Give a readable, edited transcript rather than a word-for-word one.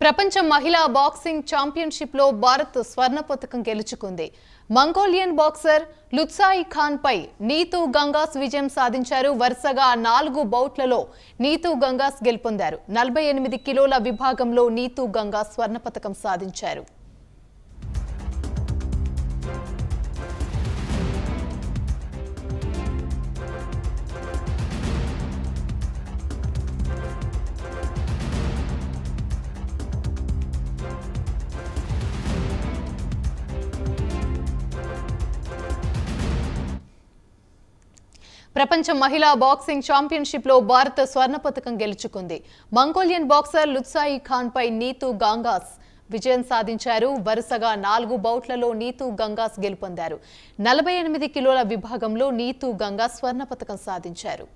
ప్రపంచ మహిళా boxing championship లో భారత్ స్వర్ణ పతకం గెలుచుకుంది. మంగోలియన్ బాక్సర్ లుత్సాయి ఖాన్ పై నీతూ గంగాస్ విజయం సాధించారు. వరుసగా 4 బౌట్లలో నీతూ గంగాస్ గెలుపొందారు. 48 కిలోల విభాగంలో నీతూ గంగాస్ స్వర్ణ పతకం సాధించారు. ప్రపంచ మహిళా బాక్సింగ్ ఛాంపియన్షిప్ లో భారత్ స్వర్ణ పతకం గెలుచుకుంది. మంగోలియన్ బాక్సర్ లుత్సాయి ఖాన్ పై నీతూ గంగాస్ విజయం సాధించారు. వరుసగా 4 బౌట్లలో నీతూ గంగాస్ గెలుపొందారు. 48 కిలోల విభాగంలో నీతూ గంగాస్ స్వర్ణ పతకం సాధించారు.